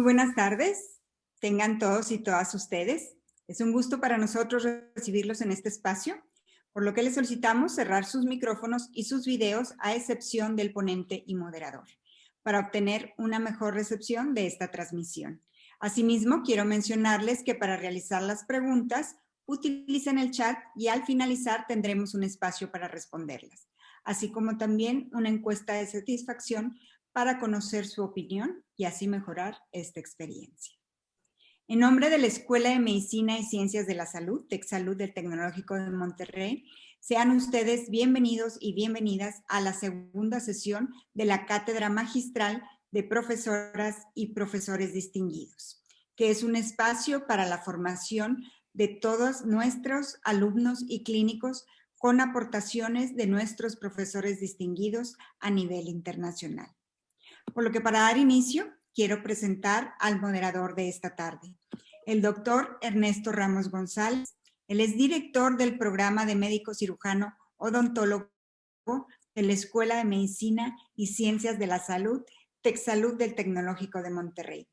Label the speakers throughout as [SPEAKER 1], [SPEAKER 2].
[SPEAKER 1] buenas tardes. Tengan todos y todas ustedes. Es un gusto para nosotros recibirlos en este espacio, por lo que les solicitamos cerrar sus micrófonos y sus videos a excepción del ponente y moderador, para obtener una mejor recepción de esta transmisión. Asimismo, quiero mencionarles que para realizar las preguntas, utilicen el chat y al finalizar tendremos un espacio para responderlas, así como también una encuesta de satisfacción para conocer su opinión y así mejorar esta experiencia. En nombre de la Escuela de Medicina y Ciencias de la Salud, TecSalud del Tecnológico de Monterrey, sean ustedes bienvenidos y bienvenidas a la segunda sesión de la Cátedra Magistral de Profesoras y Profesores Distinguidos, que es un espacio para la formación de todos nuestros alumnos y clínicos con aportaciones de nuestros profesores distinguidos a nivel internacional. Por lo que para dar inicio, quiero presentar al moderador de esta tarde, el doctor Ernesto Ramos González. Él es director del programa de médico cirujano odontólogo de la Escuela de Medicina y Ciencias de la Salud, TecSalud del Tecnológico de Monterrey.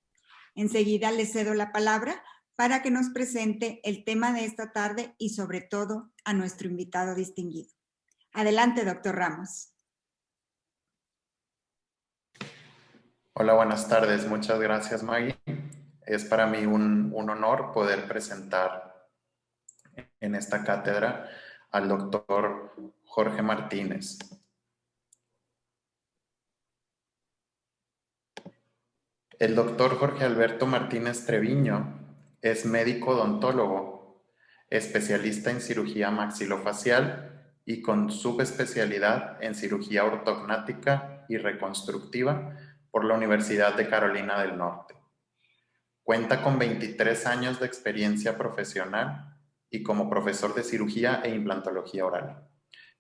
[SPEAKER 1] Enseguida le cedo la palabra para que nos presente el tema de esta tarde y sobre todo a nuestro invitado distinguido. Adelante, doctor Ramos.
[SPEAKER 2] Hola, buenas tardes. Muchas gracias, Maggie. Es para mí un honor poder presentar en esta cátedra al doctor Jorge Martínez. El doctor Jorge Alberto Martínez Treviño es médico odontólogo, especialista en cirugía maxilofacial y con subespecialidad en cirugía ortognática y reconstructiva por la Universidad de Carolina del Norte. Cuenta con 23 años de experiencia profesional y como profesor de cirugía e implantología oral.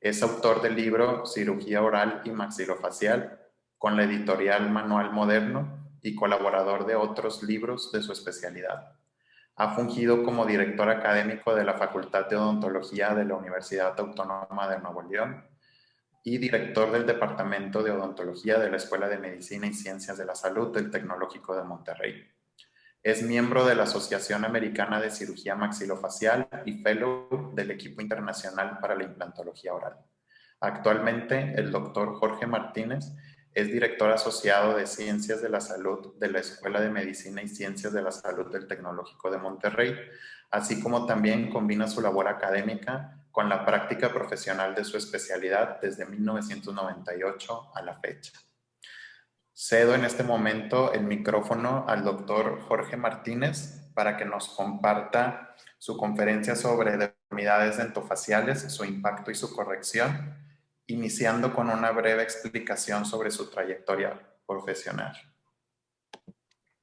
[SPEAKER 2] Es autor del libro Cirugía Oral y Maxilofacial con la editorial Manual Moderno y colaborador de otros libros de su especialidad. Ha fungido como director académico de la Facultad de Odontología de la Universidad Autónoma de Nuevo León y director del Departamento de Odontología de la Escuela de Medicina y Ciencias de la Salud del Tecnológico de Monterrey. Es miembro de la Asociación Americana de Cirugía Maxilofacial y Fellow del Equipo Internacional para la Implantología Oral. Actualmente, el doctor Jorge Martínez es director asociado de Ciencias de la Salud de la Escuela de Medicina y Ciencias de la Salud del Tecnológico de Monterrey, así como también combina su labor académica con la práctica profesional de su especialidad desde 1998 a la fecha. Cedo en este momento el micrófono al doctor Jorge Martínez para que nos comparta su conferencia sobre deformidades dentofaciales, su impacto y su corrección, iniciando con una breve explicación sobre su trayectoria profesional.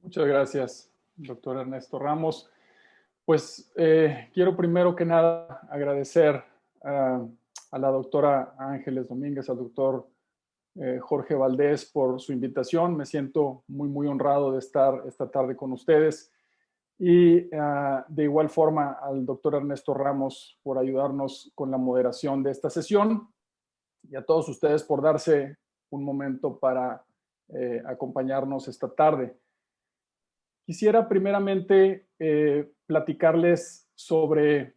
[SPEAKER 3] Muchas gracias, doctor Ernesto Ramos. Pues quiero primero que nada agradecer a la doctora Ángeles Domínguez, al doctor Jorge Valdés por su invitación. Me siento muy honrado de estar esta tarde con ustedes y de igual forma al doctor Ernesto Ramos por ayudarnos con la moderación de esta sesión y a todos ustedes por darse un momento para acompañarnos esta tarde. Quisiera primeramente platicarles sobre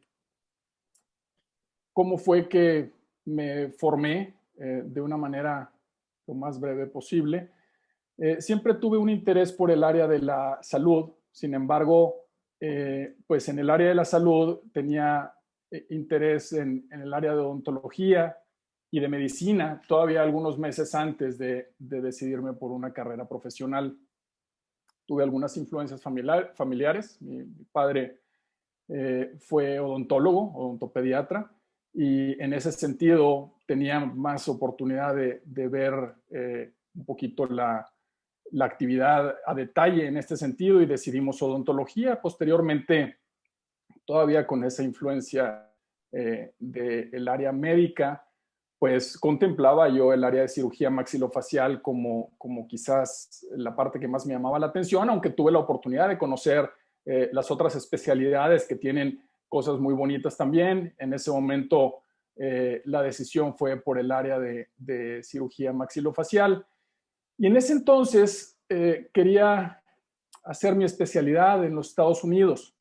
[SPEAKER 3] cómo fue que me formé de una manera lo más breve posible. Siempre tuve un interés por el área de la salud, sin embargo, pues en el área de la salud tenía interés en el área de odontología y de medicina, todavía algunos meses antes de decidirme por una carrera profesional. Tuve algunas influencias familiares. Mi padre fue odontólogo, odontopediatra, y en ese sentido tenía más oportunidad de ver un poquito la actividad a detalle en este sentido y decidimos odontología. Posteriormente, todavía con esa influencia del área médica, pues contemplaba yo el área de cirugía maxilofacial como quizás la parte que más me llamaba la atención, aunque tuve la oportunidad de conocer las otras especialidades que tienen cosas muy bonitas también. En ese momento la decisión fue por el área de cirugía maxilofacial. Y en ese entonces quería hacer mi especialidad en los Estados Unidos.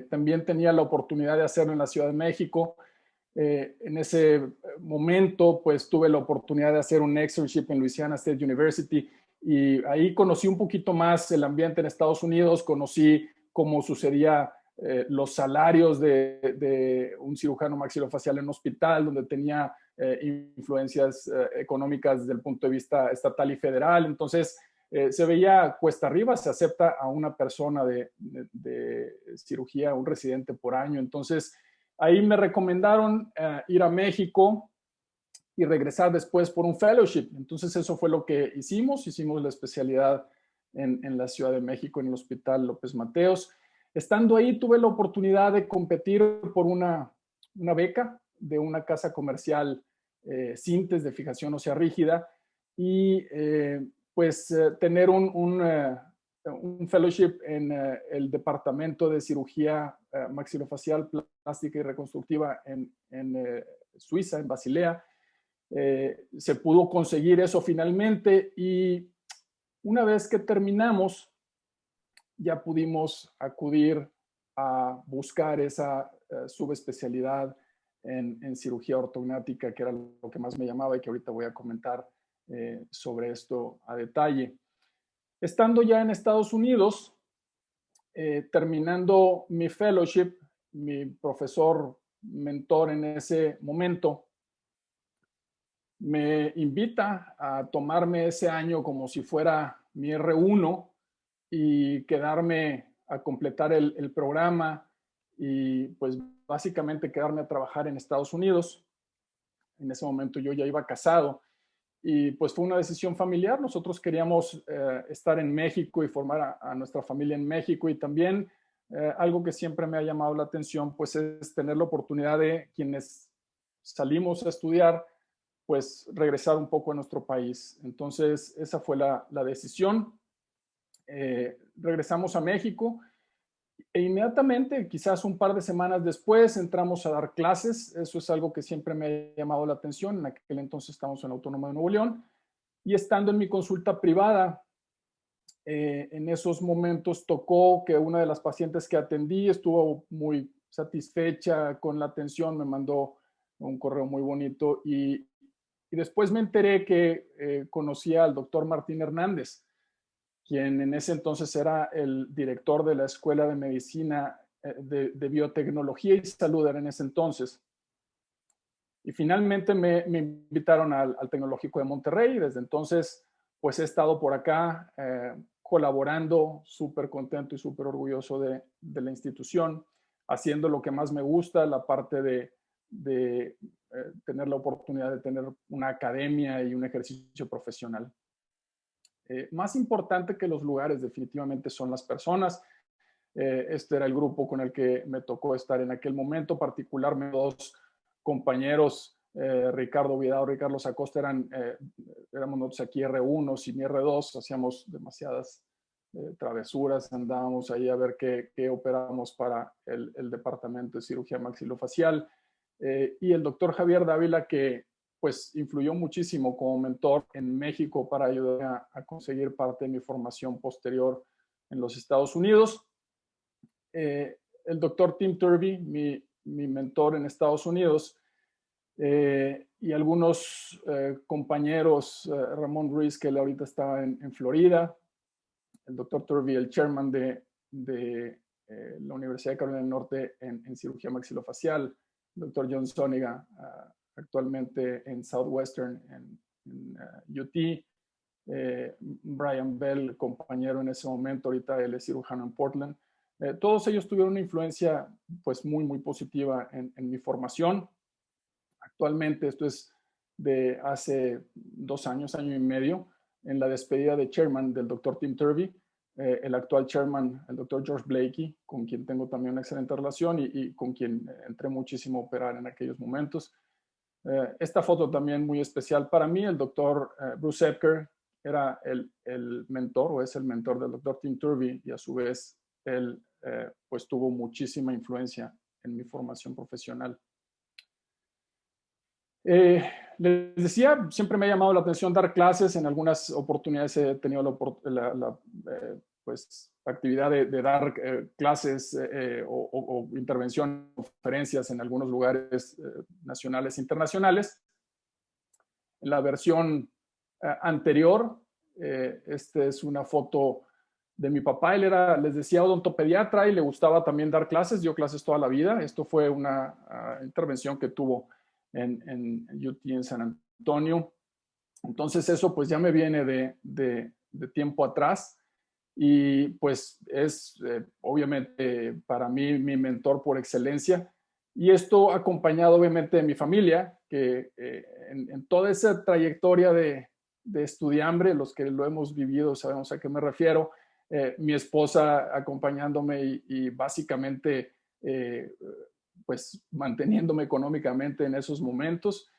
[SPEAKER 3] También tenía la oportunidad de hacerlo en la Ciudad de México. En ese momento, pues tuve la oportunidad de hacer un externship en Louisiana State University y ahí conocí un poquito más el ambiente en Estados Unidos, conocí cómo sucedía los salarios de un cirujano maxilofacial en un hospital, donde tenía influencias económicas desde el punto de vista estatal y federal. Entonces, se veía cuesta arriba, se acepta a una persona de cirugía, un residente por año. Entonces, ahí me recomendaron ir a México y regresar después por un fellowship. Entonces, eso fue lo que hicimos. Hicimos la especialidad en la Ciudad de México, en el Hospital López Mateos. Estando ahí, tuve la oportunidad de competir por una beca de una casa comercial Sintes de fijación ósea rígida y tener un fellowship en el Departamento de Cirugía Maxilofacial, Plástica y Reconstructiva en Suiza, en Basilea. Se pudo conseguir eso finalmente y una vez que terminamos, ya pudimos acudir a buscar esa subespecialidad en cirugía ortognática, que era lo que más me llamaba y que ahorita voy a comentar sobre esto a detalle. Estando ya en Estados Unidos, terminando mi fellowship, mi profesor mentor en ese momento me invita a tomarme ese año como si fuera mi R1 y quedarme a completar el programa y pues básicamente quedarme a trabajar en Estados Unidos. En ese momento yo ya iba casado y pues fue una decisión familiar. Nosotros queríamos estar en México y formar a nuestra familia en México y también algo que siempre me ha llamado la atención pues es tener la oportunidad de quienes salimos a estudiar pues regresar un poco a nuestro país. Entonces esa fue la decisión. Regresamos a México e inmediatamente, quizás un par de semanas después, entramos a dar clases. Eso es algo que siempre me ha llamado la atención. En aquel entonces estábamos en la Autónoma de Nuevo León y estando en mi consulta privada, en esos momentos tocó que una de las pacientes que atendí estuvo muy satisfecha con la atención, me mandó un correo muy bonito y después me enteré que conocía al doctor Martín Hernández, quien en ese entonces era el director de la Escuela de Medicina de Biotecnología y Salud, era en ese entonces. Y finalmente me invitaron al Tecnológico de Monterrey y desde entonces pues he estado por acá colaborando, súper contento y súper orgulloso de la institución, haciendo lo que más me gusta, la parte de tener la oportunidad de tener una academia y un ejercicio profesional. Más importante que los lugares definitivamente son las personas. Este era el grupo con el que me tocó estar en aquel momento, particularmente dos compañeros, Ricardo Vidal y Carlos Acosta, éramos nosotros aquí R1 y mi R2, hacíamos demasiadas travesuras, andábamos ahí a ver qué operamos para el Departamento de Cirugía Maxilofacial. Y el doctor Javier Dávila, que pues influyó muchísimo como mentor en México para ayudar a conseguir parte de mi formación posterior en los Estados Unidos. El doctor Tim Turvey, mi mentor en Estados Unidos, y algunos compañeros, Ramón Ruiz, que él ahorita está en Florida, el doctor Turvey, el chairman de la Universidad de Carolina del Norte en cirugía maxilofacial, el doctor John Zoniga, actualmente en Southwestern, en UT, Brian Bell, compañero en ese momento, ahorita él es cirujano en Portland. Todos ellos tuvieron una influencia pues muy, muy positiva en mi formación. Actualmente, esto es de hace 2 años, año y medio, en la despedida de chairman del doctor Tim Turvey, el actual chairman, el doctor George Blakey, con quien tengo también una excelente relación y con quien entré muchísimo a operar en aquellos momentos. Esta foto también muy especial para mí, el doctor Bruce Epker era el mentor o es el mentor del doctor Tim Turvey y a su vez él pues tuvo muchísima influencia en mi formación profesional. Les decía, siempre me ha llamado la atención dar clases. En algunas oportunidades he tenido pues, actividad de dar clases o intervención, conferencias en algunos lugares nacionales e internacionales. En la versión anterior, esta es una foto de mi papá. Él era, les decía, odontopediatra y le gustaba también dar clases. Dio clases toda la vida. Esto fue una intervención que tuvo en UT en San Antonio. Entonces eso pues ya me viene de tiempo atrás y pues es obviamente para mí mi mentor por excelencia. Y esto acompañado obviamente de mi familia, que en toda esa trayectoria de estudiambre, los que lo hemos vivido sabemos a qué me refiero, mi esposa acompañándome y básicamente pues manteniéndome económicamente en esos momentos.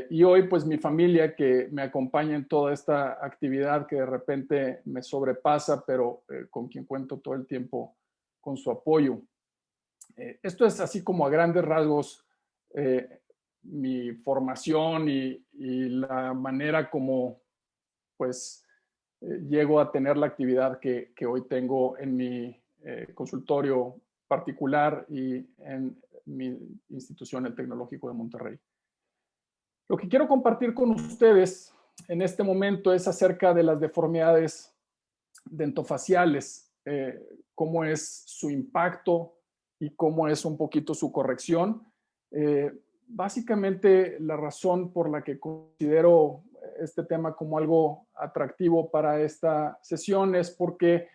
[SPEAKER 3] Y hoy pues mi familia que me acompaña en toda esta actividad que de repente me sobrepasa, pero con quien cuento todo el tiempo con su apoyo. Esto es así como a grandes rasgos mi formación y la manera como pues llego a tener la actividad que hoy tengo en mi consultorio particular y en mi institución, el Tecnológico de Monterrey. Lo que quiero compartir con ustedes en este momento es acerca de las deformidades dentofaciales, cómo es su impacto y cómo es un poquito su corrección. Básicamente, la razón por la que considero este tema como algo atractivo para esta sesión es porque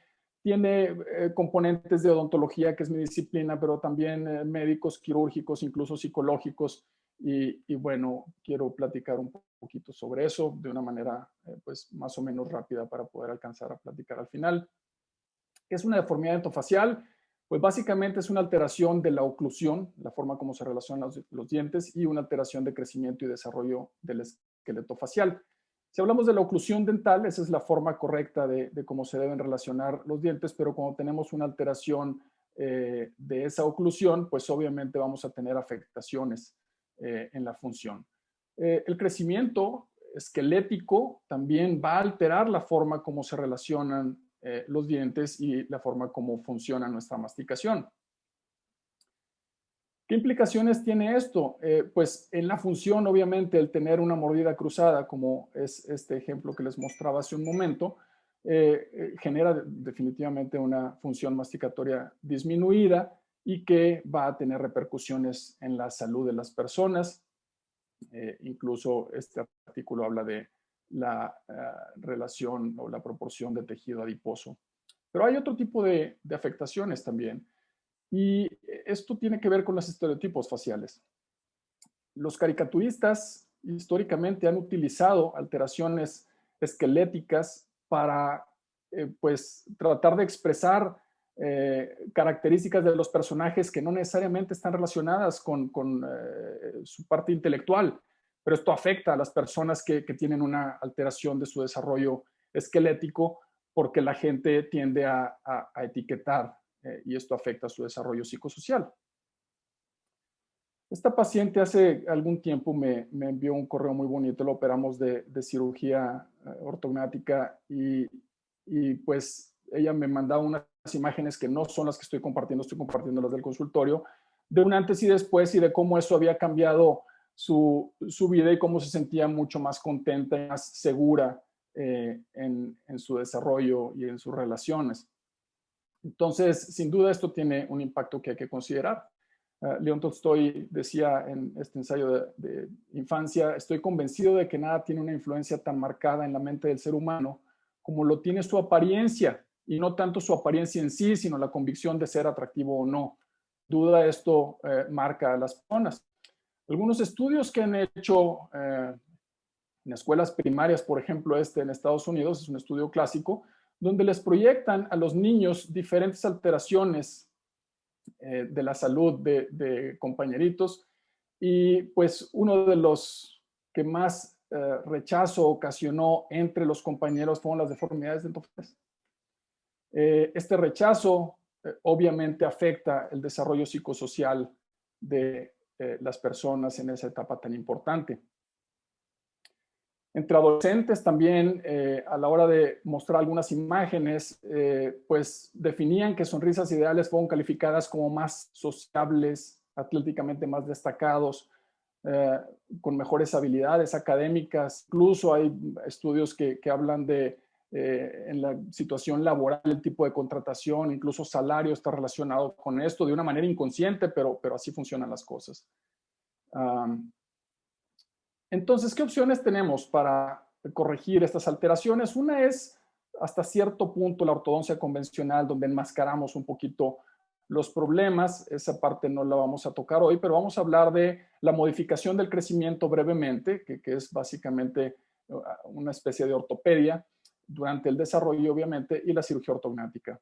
[SPEAKER 3] tiene componentes de odontología, que es mi disciplina, pero también médicos, quirúrgicos, incluso psicológicos. Y bueno, quiero platicar un poquito sobre eso de una manera pues más o menos rápida para poder alcanzar a platicar al final. ¿Qué es una deformidad dentofacial? Pues básicamente es una alteración de la oclusión, la forma como se relacionan los dientes, y una alteración de crecimiento y desarrollo del esqueleto facial. Si hablamos de la oclusión dental, esa es la forma correcta de cómo se deben relacionar los dientes, pero cuando tenemos una alteración de esa oclusión, pues obviamente vamos a tener afectaciones en la función. El crecimiento esquelético también va a alterar la forma como se relacionan los dientes y la forma como funciona nuestra masticación. ¿Qué implicaciones tiene esto? Pues en la función, obviamente, el tener una mordida cruzada, como es este ejemplo que les mostraba hace un momento, genera definitivamente una función masticatoria disminuida y que va a tener repercusiones en la salud de las personas. Incluso este artículo habla de la relación o la proporción de tejido adiposo. Pero hay otro tipo de afectaciones también. Y esto tiene que ver con los estereotipos faciales. Los caricaturistas históricamente han utilizado alteraciones esqueléticas para pues, tratar de expresar características de los personajes que no necesariamente están relacionadas con su parte intelectual, pero esto afecta a las personas que tienen una alteración de su desarrollo esquelético porque la gente tiende a etiquetar y esto afecta a su desarrollo psicosocial. Esta paciente hace algún tiempo me envió un correo muy bonito, lo operamos de cirugía ortognática y pues ella me mandaba unas imágenes que no son las que estoy compartiendo las del consultorio, de un antes y después y de cómo eso había cambiado su vida y cómo se sentía mucho más contenta y más segura en su desarrollo y en sus relaciones. Entonces, sin duda, esto tiene un impacto que hay que considerar. León Tolstoy decía en este ensayo de infancia, estoy convencido de que nada tiene una influencia tan marcada en la mente del ser humano como lo tiene su apariencia, y no tanto su apariencia en sí, sino la convicción de ser atractivo o no. Duda esto marca a las personas. Algunos estudios que han hecho en escuelas primarias, por ejemplo, en Estados Unidos, es un estudio clásico, donde les proyectan a los niños diferentes alteraciones de la salud de compañeritos, y pues uno de los que más rechazo ocasionó entre los compañeros fueron las deformidades dentofaciales. Este rechazo obviamente afecta el desarrollo psicosocial de las personas en esa etapa tan importante. Entre adolescentes también, a la hora de mostrar algunas imágenes, pues definían que sonrisas ideales fueron calificadas como más sociables, atléticamente más destacados, con mejores habilidades académicas. Incluso hay estudios que hablan de, en la situación laboral, el tipo de contratación, incluso salario está relacionado con esto de una manera inconsciente, pero así funcionan las cosas. Entonces, ¿qué opciones tenemos para corregir estas alteraciones? Una es, hasta cierto punto, la ortodoncia convencional, donde enmascaramos un poquito los problemas. Esa parte no la vamos a tocar hoy, pero vamos a hablar de la modificación del crecimiento brevemente, que es básicamente una especie de ortopedia durante el desarrollo, obviamente, y la cirugía ortognática.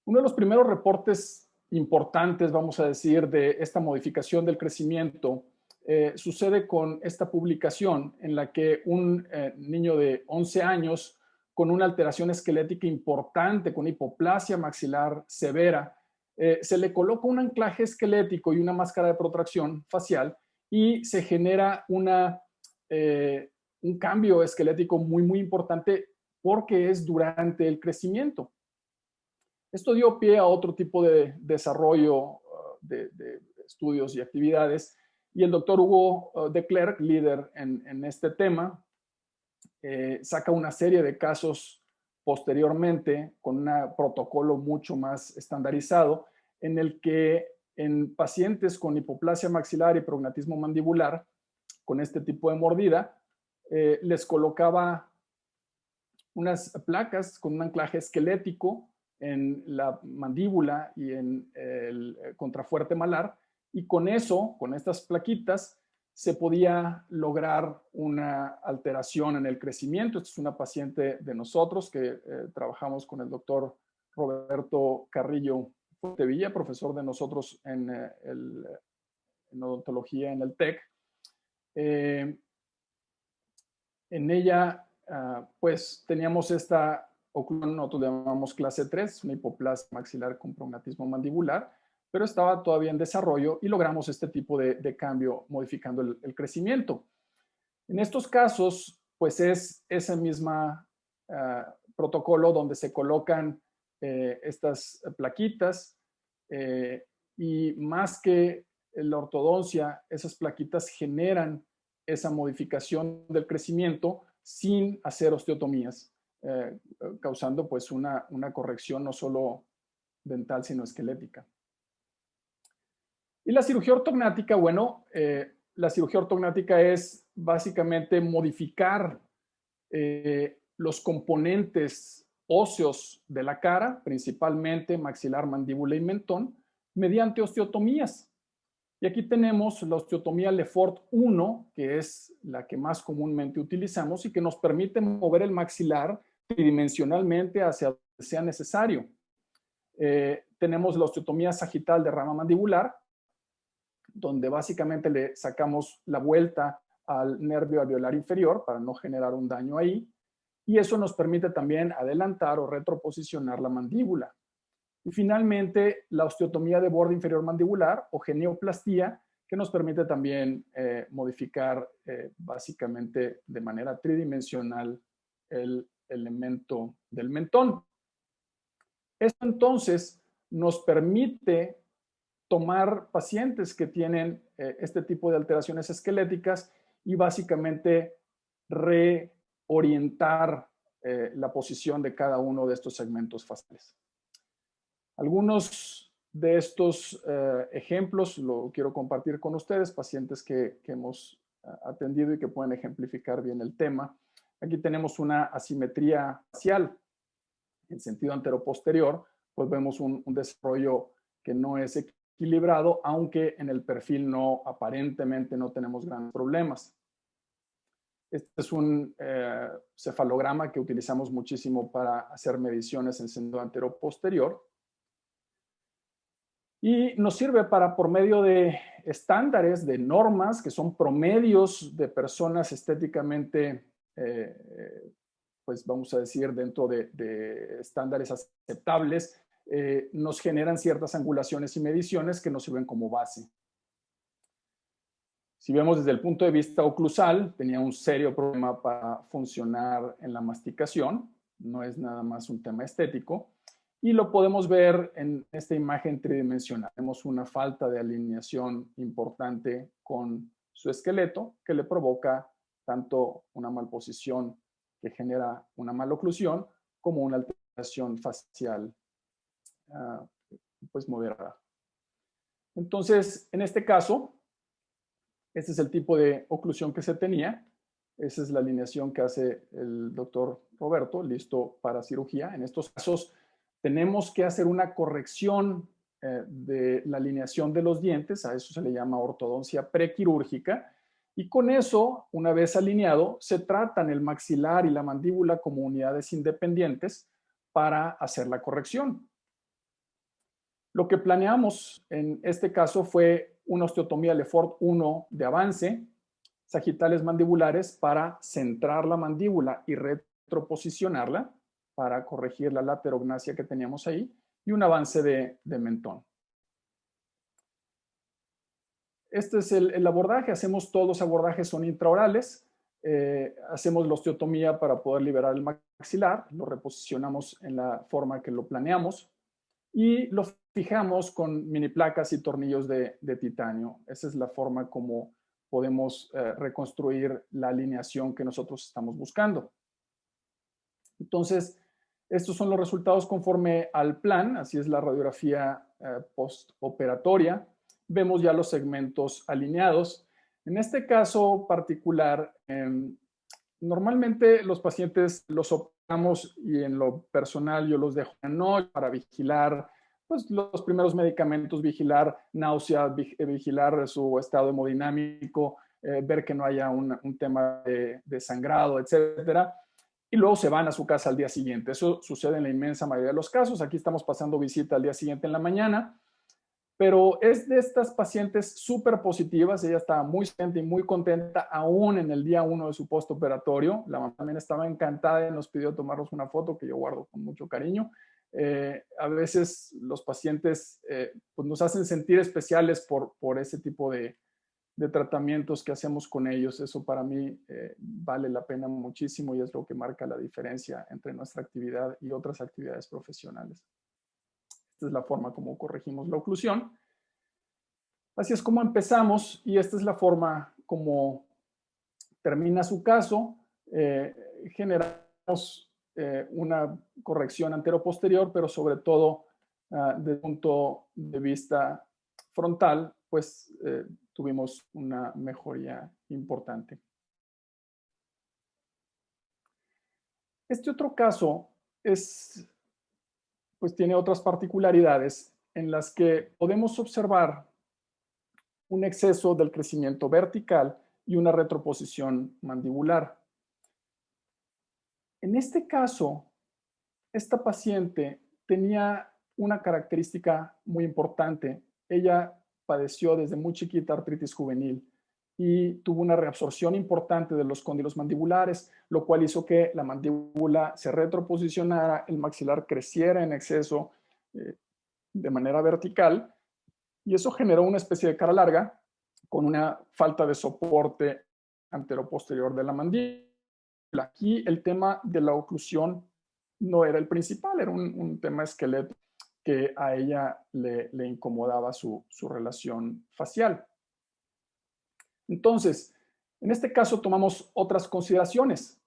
[SPEAKER 3] Uno de los primeros reportes importantes, vamos a decir, de esta modificación del crecimiento sucede con esta publicación en la que un niño de 11 años con una alteración esquelética importante, con hipoplasia maxilar severa, se le coloca un anclaje esquelético y una máscara de protracción facial y se genera un cambio esquelético muy importante porque es durante el crecimiento. Esto dio pie a otro tipo de desarrollo de estudios y actividades, y el doctor Hugo de Klerk, líder en este tema, saca una serie de casos posteriormente con un protocolo mucho más estandarizado en el que en pacientes con hipoplasia maxilar y prognatismo mandibular, con este tipo de mordida, les colocaba unas placas con un anclaje esquelético en la mandíbula y en el contrafuerte malar, y con eso, con estas plaquitas, se podía lograr una alteración en el crecimiento. Esta es una paciente de nosotros que trabajamos con el doctor Roberto Carrillo Fuentevilla, profesor de nosotros en odontología en el TEC. En ella, pues teníamos esta oclusión, nosotros le llamamos clase 3, una hipoplasia maxilar con prognatismo mandibular, pero estaba todavía en desarrollo y logramos este tipo de cambio modificando el crecimiento. En estos casos, pues es ese mismo protocolo donde se colocan estas plaquitas y más que la ortodoncia, esas plaquitas generan esa modificación del crecimiento sin hacer osteotomías, causando pues una corrección no solo dental, sino esquelética. Y la cirugía ortognática, bueno, la cirugía ortognática es básicamente modificar los componentes óseos de la cara, principalmente maxilar, mandíbula y mentón, mediante osteotomías. Y aquí tenemos la osteotomía Lefort 1, que es la que más comúnmente utilizamos y que nos permite mover el maxilar tridimensionalmente hacia donde sea necesario. Tenemos la osteotomía sagital de rama mandibular, donde básicamente le sacamos la vuelta al nervio alveolar inferior para no generar un daño ahí, y eso nos permite también adelantar o retroposicionar la mandíbula. Y finalmente, la osteotomía de borde inferior mandibular o genioplastía, que nos permite también modificar básicamente de manera tridimensional el elemento del mentón. Esto entonces nos permite tomar pacientes que tienen este tipo de alteraciones esqueléticas y básicamente reorientar la posición de cada uno de estos segmentos faciales. Algunos de estos ejemplos lo quiero compartir con ustedes, pacientes que hemos atendido y que pueden ejemplificar bien el tema. Aquí tenemos una asimetría facial en sentido anteroposterior, pues vemos un desarrollo que no es equilibrado, aunque en el perfil aparentemente no tenemos grandes problemas. Este es un cefalograma que utilizamos muchísimo para hacer mediciones en sentido anteroposterior. Y nos sirve para, por medio de estándares, de normas, que son promedios de personas estéticamente, pues vamos a decir, dentro de estándares aceptables, nos generan ciertas angulaciones y mediciones que nos sirven como base. Si vemos desde el punto de vista oclusal, tenía un serio problema para funcionar en la masticación, no es nada más un tema estético, y lo podemos ver en esta imagen tridimensional. Tenemos una falta de alineación importante con su esqueleto que le provoca tanto una malposición que genera una maloclusión como una alteración facial pues moderada. Entonces, en este caso, este es el tipo de oclusión que se tenía. Esa es la alineación que hace el doctor Roberto, listo para cirugía. En estos casos, tenemos que hacer una corrección de la alineación de los dientes. A eso se le llama ortodoncia prequirúrgica. Y con eso, una vez alineado, se tratan el maxilar y la mandíbula como unidades independientes para hacer la corrección. Lo que planeamos en este caso fue una osteotomía Lefort 1 de avance, sagitales mandibulares para centrar la mandíbula y retroposicionarla para corregir la laterognasia que teníamos ahí y un avance de mentón. Este es el abordaje. Hacemos todos los abordajes, son intraorales. Hacemos la osteotomía para poder liberar el maxilar, lo reposicionamos en la forma que lo planeamos y lo fijamos con mini placas y tornillos de titanio. Esa es la forma como podemos reconstruir la alineación que nosotros estamos buscando. Entonces, estos son los resultados conforme al plan. Así es la radiografía postoperatoria. Vemos ya los segmentos alineados. En este caso particular, normalmente los pacientes los operamos y en lo personal yo los dejo en noche para vigilar pues, los primeros medicamentos, vigilar náusea, vigilar su estado hemodinámico, ver que no haya un tema de sangrado, etcétera. Y luego se van a su casa al día siguiente. Eso sucede en la inmensa mayoría de los casos. Aquí estamos pasando visita al día siguiente en la mañana. Pero es de estas pacientes súper positivas. Ella estaba muy contenta y muy contenta aún en el día 1 de su postoperatorio. La mamá también estaba encantada y nos pidió tomarnos una foto que yo guardo con mucho cariño. A veces los pacientes pues nos hacen sentir especiales por ese tipo de tratamientos que hacemos con ellos. Eso para mí vale la pena muchísimo y es lo que marca la diferencia entre nuestra actividad y otras actividades profesionales. Esta es la forma como corregimos la oclusión. Así es como empezamos y esta es la forma como termina su caso. Generamos una corrección antero-posterior, pero sobre todo desde el punto de vista frontal, pues tuvimos una mejoría importante. Este otro caso pues tiene otras particularidades en las que podemos observar un exceso del crecimiento vertical y una retroposición mandibular. En este caso, esta paciente tenía una característica muy importante. Ella padeció desde muy chiquita artritis juvenil y tuvo una reabsorción importante de los cóndilos mandibulares, lo cual hizo que la mandíbula se retroposicionara, el maxilar creciera en exceso de manera vertical, y eso generó una especie de cara larga con una falta de soporte anteroposterior de la mandíbula. Aquí el tema de la oclusión no era el principal, era un tema esquelético que a ella le incomodaba su relación facial. Entonces, en este caso tomamos otras consideraciones.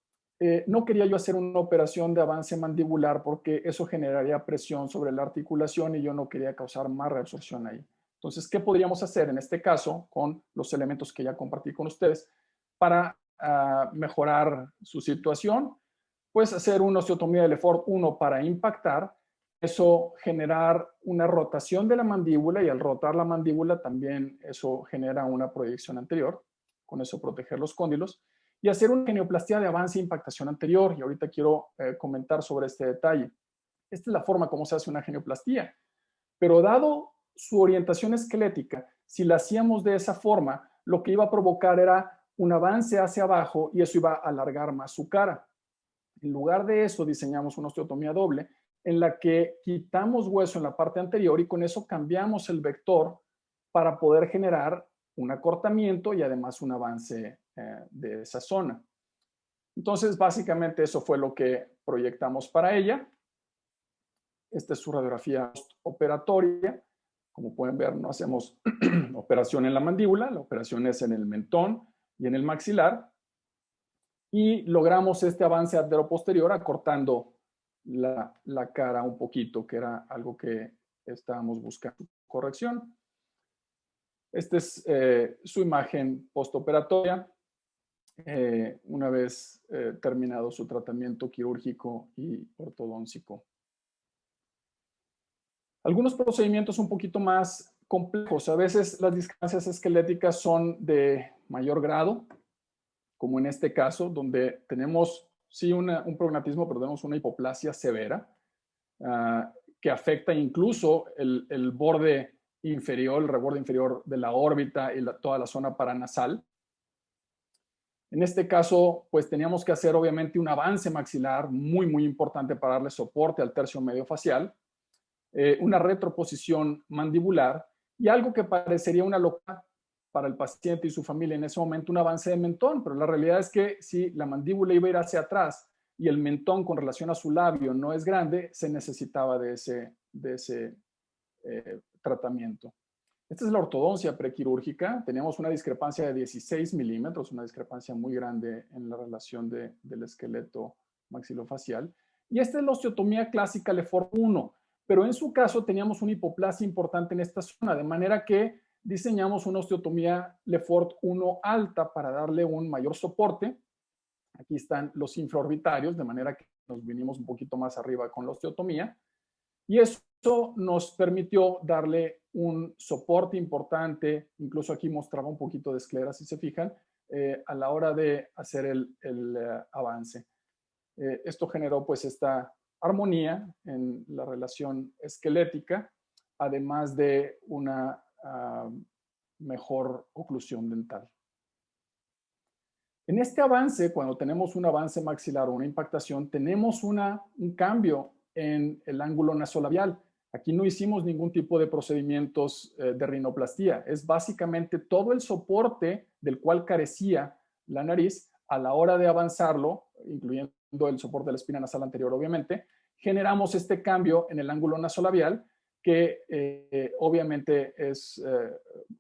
[SPEAKER 3] No quería yo hacer una operación de avance mandibular porque eso generaría presión sobre la articulación y yo no quería causar más reabsorción ahí. Entonces, ¿qué podríamos hacer en este caso con los elementos que ya compartí con ustedes para mejorar su situación? Pues hacer una osteotomía de Lefort 1 para impactar, eso generar una rotación de la mandíbula y al rotar la mandíbula también eso genera una proyección anterior, con eso proteger los cóndilos, y hacer una genioplastia de avance e impactación anterior, y ahorita quiero comentar sobre este detalle. Esta es la forma como se hace una genioplastia, pero dado su orientación esquelética, si la hacíamos de esa forma, lo que iba a provocar era un avance hacia abajo y eso iba a alargar más su cara. En lugar de eso, diseñamos una osteotomía doble en la que quitamos hueso en la parte anterior y con eso cambiamos el vector para poder generar un acortamiento y además un avance de esa zona. Entonces, básicamente eso fue lo que proyectamos para ella. Esta es su radiografía operatoria. Como pueden ver, no hacemos operación en la mandíbula, la operación es en el mentón y en el maxilar. Y logramos este avance anteroposterior acortando la cara un poquito, que era algo que estábamos buscando corrección. Esta es su imagen postoperatoria, una vez terminado su tratamiento quirúrgico y ortodóntico. Algunos procedimientos un poquito más complejos. A veces las discapacidades esqueléticas son de mayor grado, como en este caso, donde tenemos sí un prognatismo, pero tenemos una hipoplasia severa, que afecta incluso el borde inferior, el reborde inferior de la órbita y toda la zona paranasal. En este caso, pues teníamos que hacer obviamente un avance maxilar muy importante para darle soporte al tercio medio facial, una retroposición mandibular y algo que parecería una locura para el paciente y su familia en ese momento, un avance de mentón, pero la realidad es que si la mandíbula iba a ir hacia atrás y el mentón con relación a su labio no es grande, se necesitaba de ese tratamiento. Esta es la ortodoncia prequirúrgica. Teníamos una discrepancia de 16 milímetros, una discrepancia muy grande en la relación del esqueleto maxilofacial. Y esta es la osteotomía clásica Lefort 1, pero en su caso teníamos una hipoplasia importante en esta zona, de manera que diseñamos una osteotomía Lefort 1 alta para darle un mayor soporte. Aquí están los infraorbitarios, de manera que nos vinimos un poquito más arriba con la osteotomía. Y eso nos permitió darle un soporte importante, incluso aquí mostraba un poquito de esclera, si se fijan, a la hora de hacer el avance. Esto generó pues esta armonía en la relación esquelética, además de una mejor oclusión dental. En este avance, cuando tenemos un avance maxilar o una impactación, tenemos un cambio en el ángulo nasolabial. Aquí no hicimos ningún tipo de procedimientos de rinoplastía. Es básicamente todo el soporte del cual carecía la nariz a la hora de avanzarlo, incluyendo el soporte de la espina nasal anterior, obviamente, generamos este cambio en el ángulo nasolabial que obviamente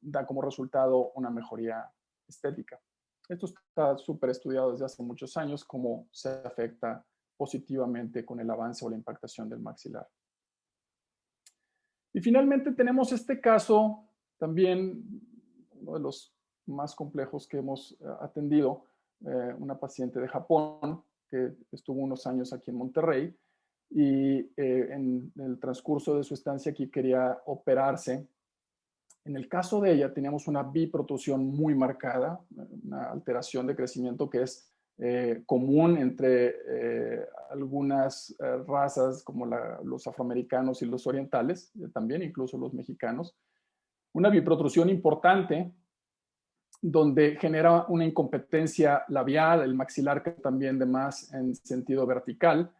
[SPEAKER 3] da como resultado una mejoría estética. Esto está súper estudiado desde hace muchos años, cómo se afecta positivamente con el avance o la impactación del maxilar. Y finalmente tenemos este caso, también uno de los más complejos que hemos atendido, una paciente de Japón que estuvo unos años aquí en Monterrey y en el transcurso de su estancia aquí quería operarse. En el caso de ella teníamos una biprotrusión muy marcada, una alteración de crecimiento que es común entre algunas razas como los afroamericanos y los orientales, también incluso los mexicanos. Una biprotrusión importante donde genera una incompetencia labial, el maxilar que también de más en sentido vertical.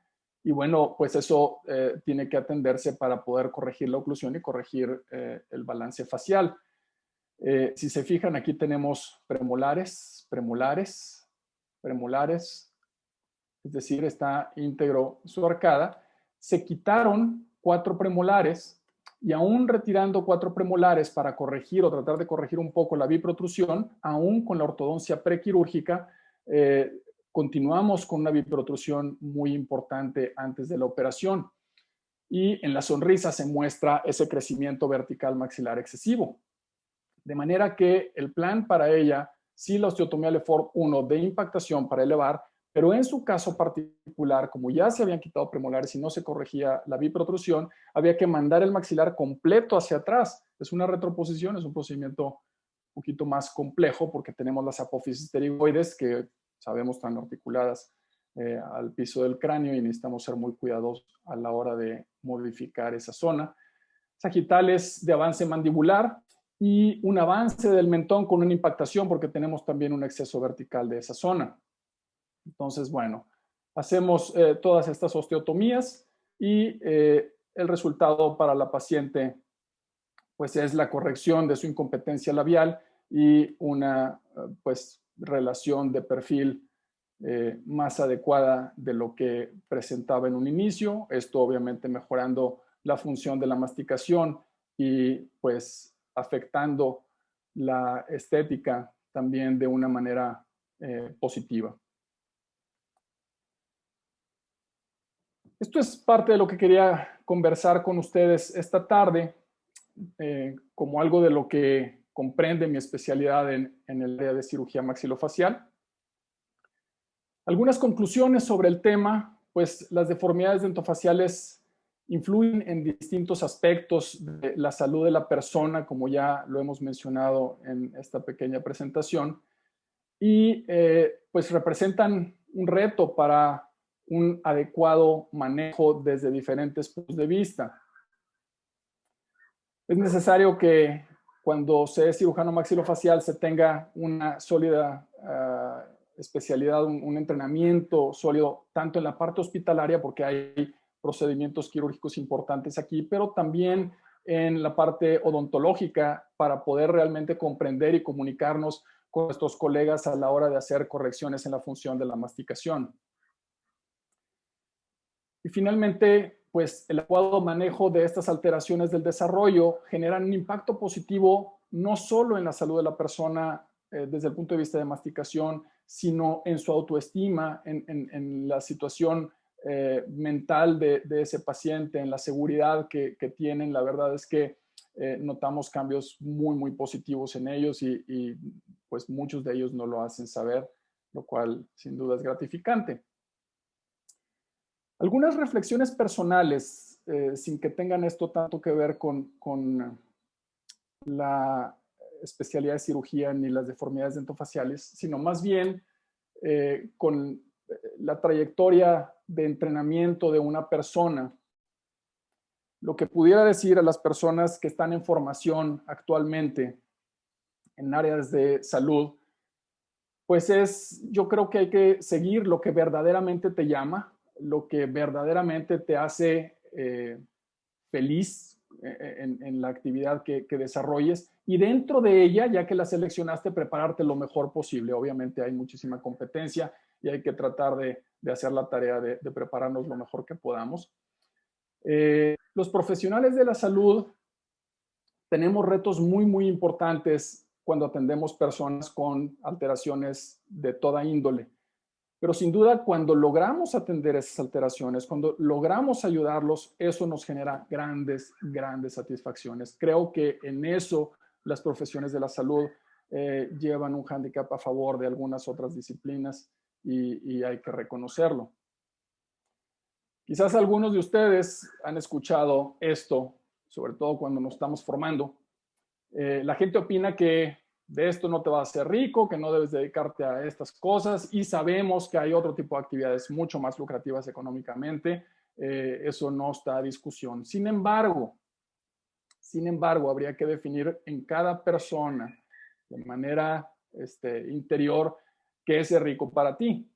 [SPEAKER 3] Y bueno, pues eso tiene que atenderse para poder corregir la oclusión y corregir el balance facial. Si se fijan, aquí tenemos premolares, es decir, está íntegro su arcada. Se quitaron 4 premolares y aún retirando 4 premolares para corregir o tratar de corregir un poco la biprotrusión, aún con la ortodoncia prequirúrgica, continuamos con una biprotrusión muy importante antes de la operación. Y en la sonrisa se muestra ese crecimiento vertical maxilar excesivo. De manera que el plan para ella, sí la osteotomía Lefort 1 de impactación para elevar, pero en su caso particular, como ya se habían quitado premolares y no se corregía la biprotrusión, había que mandar el maxilar completo hacia atrás. Es una retroposición, es un procedimiento un poquito más complejo porque tenemos las apófisis pterigoides que sabemos están articuladas al piso del cráneo y necesitamos ser muy cuidadosos a la hora de modificar esa zona. Sagitales de avance mandibular y un avance del mentón con una impactación porque tenemos también un exceso vertical de esa zona. Entonces, bueno, hacemos todas estas osteotomías y el resultado para la paciente pues es la corrección de su incompetencia labial y una pues, relación de perfil más adecuada de lo que presentaba en un inicio. Esto obviamente mejorando la función de la masticación y pues afectando la estética también de una manera positiva. Esto es parte de lo que quería conversar con ustedes esta tarde, como algo de lo que comprende mi especialidad en el área de cirugía maxilofacial. Algunas conclusiones sobre el tema, pues las deformidades dentofaciales influyen en distintos aspectos de la salud de la persona, como ya lo hemos mencionado en esta pequeña presentación, y pues representan un reto para un adecuado manejo desde diferentes puntos de vista. Es necesario que cuando se es cirujano maxilofacial se tenga una sólida especialidad, un entrenamiento sólido, tanto en la parte hospitalaria, porque hay procedimientos quirúrgicos importantes aquí, pero también en la parte odontológica para poder realmente comprender y comunicarnos con nuestros colegas a la hora de hacer correcciones en la función de la masticación. Y finalmente, pues el adecuado manejo de estas alteraciones del desarrollo generan un impacto positivo no solo en la salud de la persona desde el punto de vista de masticación, sino en su autoestima, en la situación mental de ese paciente, en la seguridad que tienen. La verdad es que notamos cambios muy, muy positivos en ellos y pues muchos de ellos no lo hacen saber, lo cual sin duda es gratificante. Algunas reflexiones personales, sin que tengan esto tanto que ver con la especialidad de cirugía ni las deformidades dentofaciales, sino más bien con la trayectoria de entrenamiento de una persona. Lo que pudiera decir a las personas que están en formación actualmente en áreas de salud, pues yo creo que hay que seguir lo que verdaderamente te llama, lo que verdaderamente te hace feliz en la actividad que desarrolles, y dentro de ella, ya que la seleccionaste, prepararte lo mejor posible. Obviamente hay muchísima competencia y hay que tratar de hacer la tarea de prepararnos lo mejor que podamos. Los profesionales de la salud tenemos retos muy, muy importantes cuando atendemos personas con alteraciones de toda índole. Pero sin duda, cuando logramos atender esas alteraciones, cuando logramos ayudarlos, eso nos genera grandes, grandes satisfacciones. Creo que en eso las profesiones de la salud llevan un hándicap a favor de algunas otras disciplinas y hay que reconocerlo. Quizás algunos de ustedes han escuchado esto, sobre todo cuando nos estamos formando. La gente opina que de esto no te vas a hacer rico, que no debes dedicarte a estas cosas, y sabemos que hay otro tipo de actividades mucho más lucrativas económicamente. Eso no está a discusión. Sin embargo, habría que definir en cada persona de manera interior qué es ser rico para ti.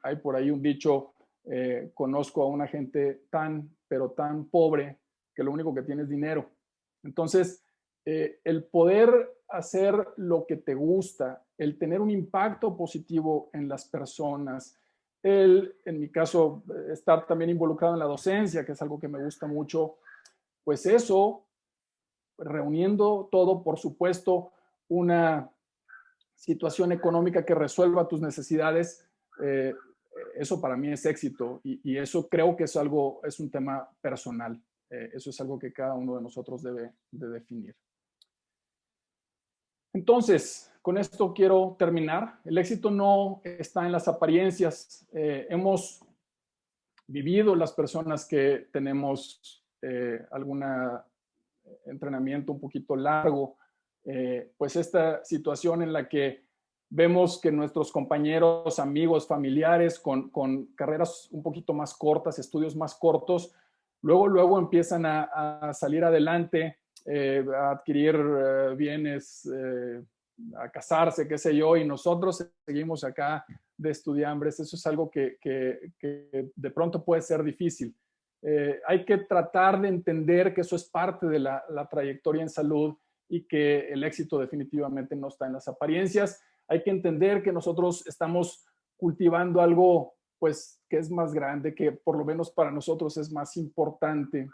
[SPEAKER 3] Hay por ahí un dicho, conozco a una gente pero tan pobre que lo único que tiene es dinero. Entonces, el poder hacer lo que te gusta, el tener un impacto positivo en las personas, en mi caso, estar también involucrado en la docencia, que es algo que me gusta mucho, pues eso, reuniendo todo, por supuesto, una situación económica que resuelva tus necesidades, eso para mí es éxito y eso creo que es un tema personal. Eso es algo que cada uno de nosotros debe de definir. Entonces, con esto quiero terminar. El éxito no está en las apariencias. Hemos vivido, las personas que tenemos algún entrenamiento un poquito largo, pues esta situación en la que vemos que nuestros compañeros, amigos, familiares con carreras un poquito más cortas, estudios más cortos, luego empiezan a salir adelante, a adquirir bienes, a casarse, qué sé yo, y nosotros seguimos acá de estudiambres. Eso es algo que de pronto puede ser difícil. Hay que tratar de entender que eso es parte de la trayectoria en salud y que el éxito definitivamente no está en las apariencias. Hay que entender que nosotros estamos cultivando algo pues que es más grande, que por lo menos para nosotros es más importante,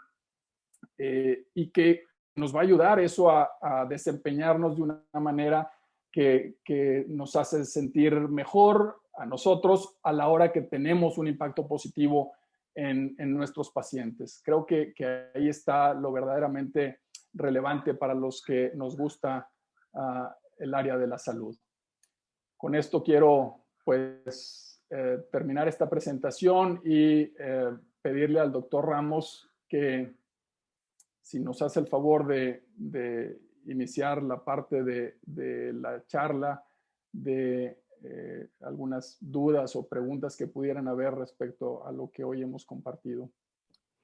[SPEAKER 3] y que nos va a ayudar eso a desempeñarnos de una manera que nos hace sentir mejor a nosotros a la hora que tenemos un impacto positivo en nuestros pacientes. Creo que ahí está lo verdaderamente relevante para los que nos gusta el área de la salud. Con esto quiero pues terminar esta presentación y pedirle al doctor Ramos que si nos hace el favor de iniciar la parte de la charla, de algunas dudas o preguntas que pudieran haber respecto a lo que hoy hemos compartido.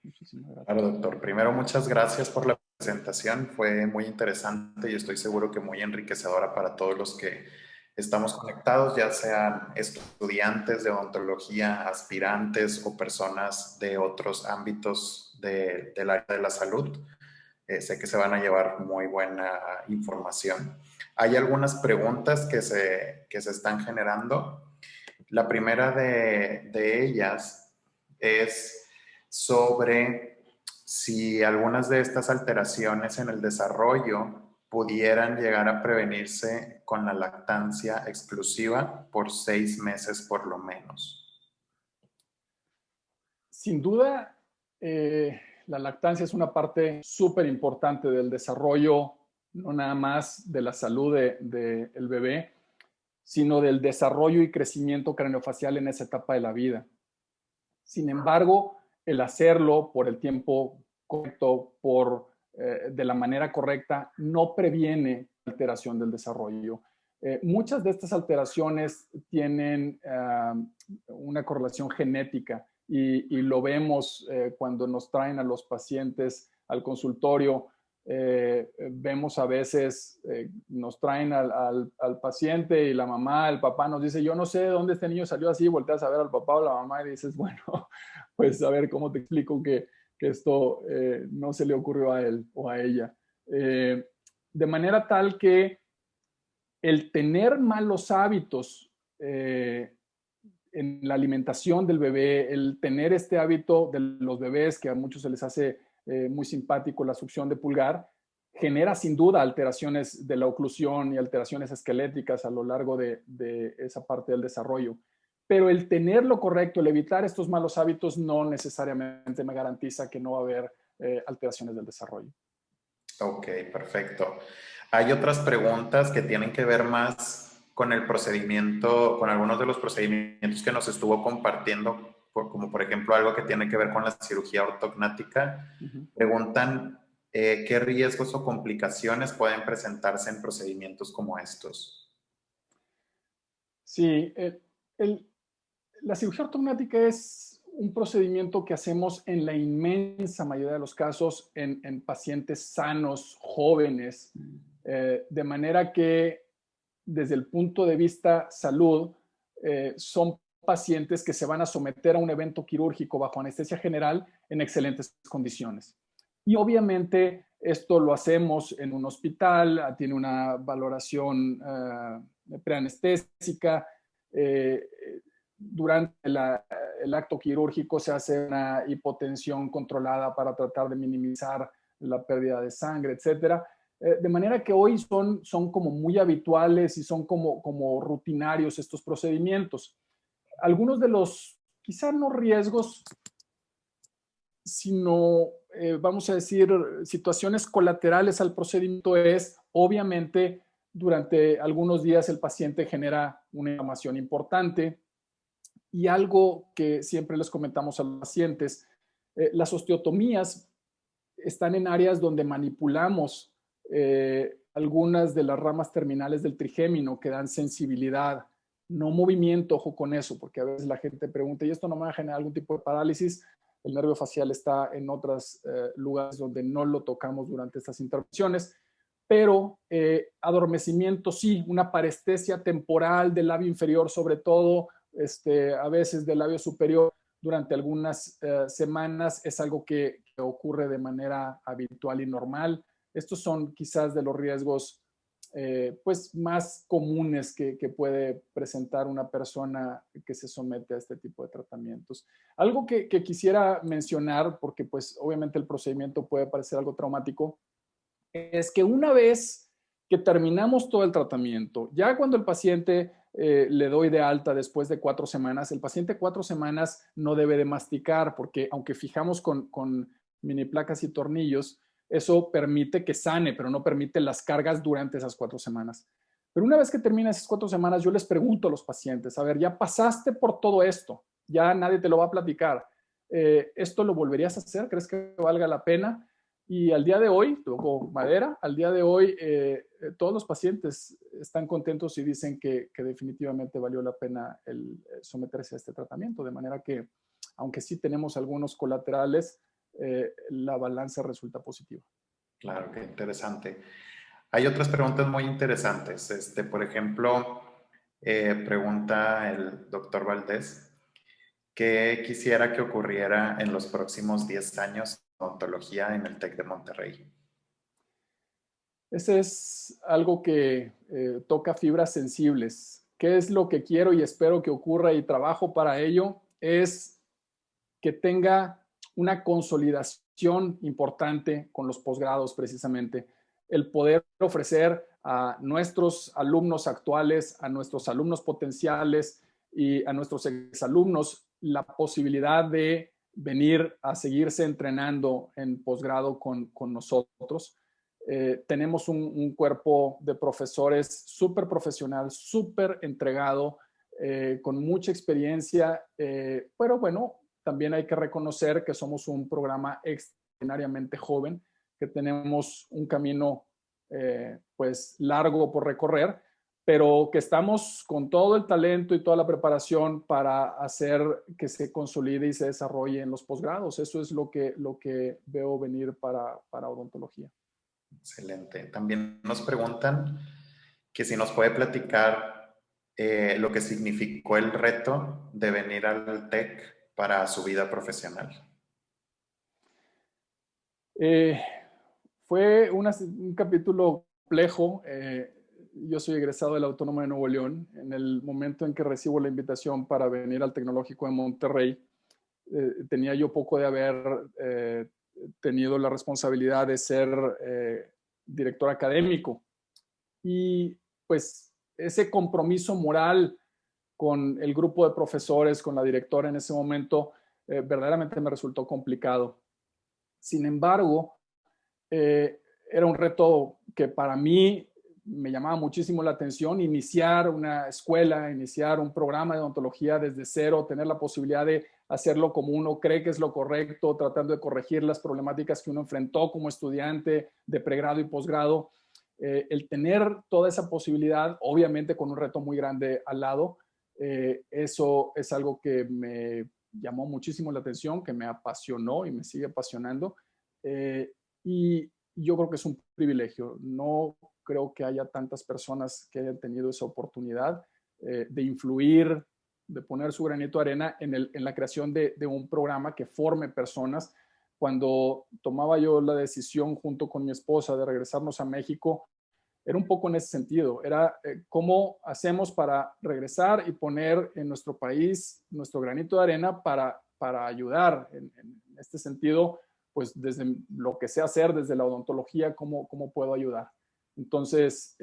[SPEAKER 3] Muchísimas gracias.
[SPEAKER 2] Claro, doctor. Primero, muchas gracias por la presentación. Fue muy interesante y estoy seguro que muy enriquecedora para todos los que estamos conectados, ya sean estudiantes de odontología, aspirantes o personas de otros ámbitos del área de la salud. Sé que se van a llevar muy buena información. Hay algunas preguntas que se están generando. La primera de ellas es sobre si algunas de estas alteraciones en el desarrollo pudieran llegar a prevenirse con la lactancia exclusiva por 6 meses por lo menos.
[SPEAKER 3] Sin duda, la lactancia es una parte súper importante del desarrollo, no nada más de la salud del bebé, sino del desarrollo y crecimiento craneofacial en esa etapa de la vida. Sin embargo, el hacerlo por el tiempo correcto, de la manera correcta, no previene alteración del desarrollo. Muchas de estas alteraciones tienen una correlación genética y lo vemos cuando nos traen a los pacientes al consultorio. Vemos a veces, nos traen al paciente y la mamá, el papá nos dice, yo no sé de dónde este niño salió así, volteas a ver al papá o la mamá y dices, bueno, pues a ver cómo te explico que esto no se le ocurrió a él o a ella. De manera tal que el tener malos hábitos en la alimentación del bebé, el tener este hábito de los bebés que a muchos se les hace muy simpático la succión de pulgar, genera sin duda alteraciones de la oclusión y alteraciones esqueléticas a lo largo de esa parte del desarrollo. Pero el tener lo correcto, el evitar estos malos hábitos no necesariamente me garantiza que no va a haber alteraciones del desarrollo.
[SPEAKER 2] Ok, perfecto. Hay otras preguntas que tienen que ver más con el procedimiento, con algunos de los procedimientos que nos estuvo compartiendo, como por ejemplo algo que tiene que ver con la cirugía ortognática. Preguntan qué riesgos o complicaciones pueden presentarse en procedimientos como estos.
[SPEAKER 3] Sí, la cirugía ortognática es un procedimiento que hacemos en la inmensa mayoría de los casos en pacientes sanos, jóvenes, de manera que desde el punto de vista salud, son pacientes que se van a someter a un evento quirúrgico bajo anestesia general en excelentes condiciones. Y obviamente esto lo hacemos en un hospital, tiene una valoración preanestésica. Durante el acto quirúrgico se hace una hipotensión controlada para tratar de minimizar la pérdida de sangre, etcétera. De manera que hoy son como muy habituales y son como rutinarios estos procedimientos. Algunos de los, quizá no riesgos, sino, vamos a decir, situaciones colaterales al procedimiento es, obviamente, durante algunos días el paciente genera una inflamación importante y algo que siempre les comentamos a los pacientes, las osteotomías están en áreas donde manipulamos algunas de las ramas terminales del trigémino que dan sensibilidad, no movimiento, ojo con eso, porque a veces la gente pregunta, ¿y esto no me va a generar algún tipo de parálisis? El nervio facial está en otros lugares donde no lo tocamos durante estas intervenciones, pero adormecimiento sí, una parestesia temporal del labio inferior sobre todo, a veces del labio superior durante algunas semanas es algo que ocurre de manera habitual y normal. Estos son quizás de los riesgos pues más comunes que puede presentar una persona que se somete a este tipo de tratamientos. Algo que quisiera mencionar, porque pues obviamente el procedimiento puede parecer algo traumático, es que una vez que terminamos todo el tratamiento, ya cuando el paciente le doy de alta después de 4 semanas, el paciente 4 semanas no debe de masticar, porque aunque fijamos con mini placas y tornillos, eso permite que sane, pero no permite las cargas durante esas 4 semanas. Pero una vez que termina esas 4 semanas, yo les pregunto a los pacientes, a ver, ya pasaste por todo esto, ya nadie te lo va a platicar. ¿Esto lo volverías a hacer? ¿Crees que valga la pena? Y al día de hoy, toco madera, al día de hoy todos los pacientes están contentos y dicen que definitivamente valió la pena el someterse a este tratamiento, de manera que, aunque sí tenemos algunos colaterales, la balanza resulta positiva.
[SPEAKER 2] Claro, qué interesante. Hay otras preguntas muy interesantes. Por ejemplo, pregunta el doctor Valdés, ¿qué quisiera que ocurriera en los próximos 10 años en odontología en el TEC de Monterrey?
[SPEAKER 3] Ese es algo que toca fibras sensibles. ¿Qué es lo que quiero y espero que ocurra y trabajo para ello? Es que tenga una consolidación importante con los posgrados, precisamente. El poder ofrecer a nuestros alumnos actuales, a nuestros alumnos potenciales y a nuestros exalumnos la posibilidad de venir a seguirse entrenando en posgrado con nosotros. Tenemos un cuerpo de profesores súper profesional, súper entregado, con mucha experiencia, pero bueno, también hay que reconocer que somos un programa extraordinariamente joven, que tenemos un camino pues largo por recorrer, pero que estamos con todo el talento y toda la preparación para hacer que se consolide y se desarrolle en los posgrados. Eso es lo que veo venir para odontología.
[SPEAKER 2] Excelente. También nos preguntan que si nos puede platicar lo que significó el reto de venir al TEC para su vida profesional.
[SPEAKER 3] Fue un capítulo complejo. Yo soy egresado de la Autónoma de Nuevo León. En el momento en que recibo la invitación para venir al Tecnológico de Monterrey, tenía yo poco de haber tenido la responsabilidad de ser director académico. Y pues ese compromiso moral con el grupo de profesores, con la directora en ese momento, verdaderamente me resultó complicado. Sin embargo, era un reto que para mí me llamaba muchísimo la atención, iniciar una escuela, iniciar un programa de odontología desde cero, tener la posibilidad de hacerlo como uno cree que es lo correcto, tratando de corregir las problemáticas que uno enfrentó como estudiante de pregrado y posgrado. El tener toda esa posibilidad, obviamente con un reto muy grande al lado, eso es algo que me llamó muchísimo la atención, que me apasionó y me sigue apasionando. Y yo creo que es un privilegio. No creo que haya tantas personas que hayan tenido esa oportunidad de influir, de poner su granito de arena en la creación de un programa que forme personas. Cuando tomaba yo la decisión junto con mi esposa de regresarnos a México, era un poco en ese sentido. Era cómo hacemos para regresar y poner en nuestro país nuestro granito de arena para ayudar en este sentido, pues desde lo que sé hacer, desde la odontología, cómo puedo ayudar. Entonces,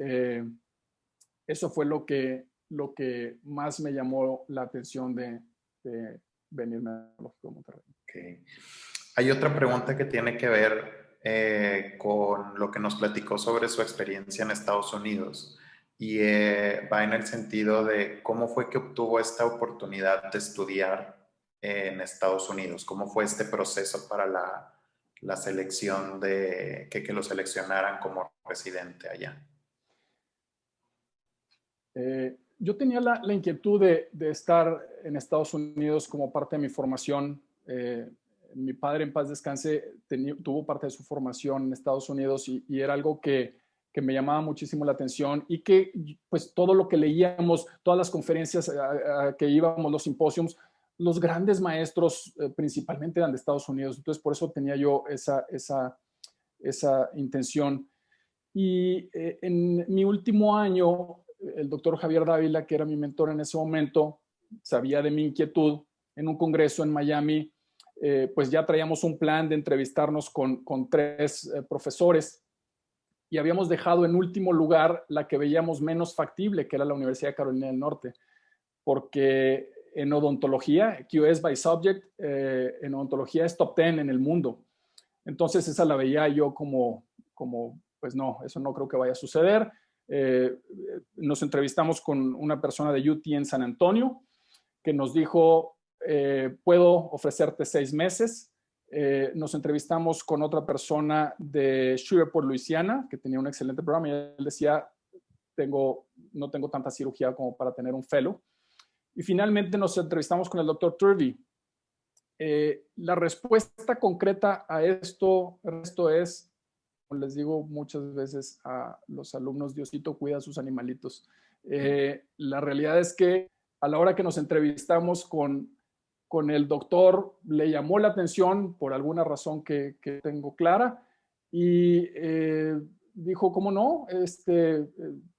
[SPEAKER 3] eso fue lo que más me llamó la atención de venirme a Tecnológico de Monterrey.
[SPEAKER 2] Okay. Hay otra pregunta que tiene que ver con lo que nos platicó sobre su experiencia en Estados Unidos y va en el sentido de cómo fue que obtuvo esta oportunidad de estudiar en Estados Unidos, cómo fue este proceso para la selección de que lo seleccionaran como residente allá.
[SPEAKER 3] Yo tenía la inquietud de estar en Estados Unidos como parte de mi formación. Mi padre, en paz descanse, tuvo parte de su formación en Estados Unidos y era algo que me llamaba muchísimo la atención y que pues todo lo que leíamos, todas las conferencias a que íbamos, los simposios, los grandes maestros principalmente eran de Estados Unidos. Entonces por eso tenía yo esa esa intención. Y en mi último año, el doctor Javier Dávila, que era mi mentor en ese momento, sabía de mi inquietud. En un congreso en Miami, pues ya traíamos un plan de entrevistarnos con 3 profesores y habíamos dejado en último lugar la que veíamos menos factible, que era la Universidad de Carolina del Norte, porque en odontología, QS by Subject, en odontología es top 10 en el mundo. Entonces esa la veía yo como pues no, eso no creo que vaya a suceder. Nos entrevistamos con una persona de UT en San Antonio que nos dijo, puedo ofrecerte 6 meses. Nos entrevistamos con otra persona de Shreveport, Luisiana, que tenía un excelente programa y él decía, no tengo tanta cirugía como para tener un fellow. Y finalmente nos entrevistamos con el doctor Turvey. La respuesta concreta a esto es, como les digo muchas veces a los alumnos, Diosito cuida a sus animalitos. La realidad es que a la hora que nos entrevistamos con el doctor, le llamó la atención por alguna razón que tengo clara y dijo, ¿cómo no?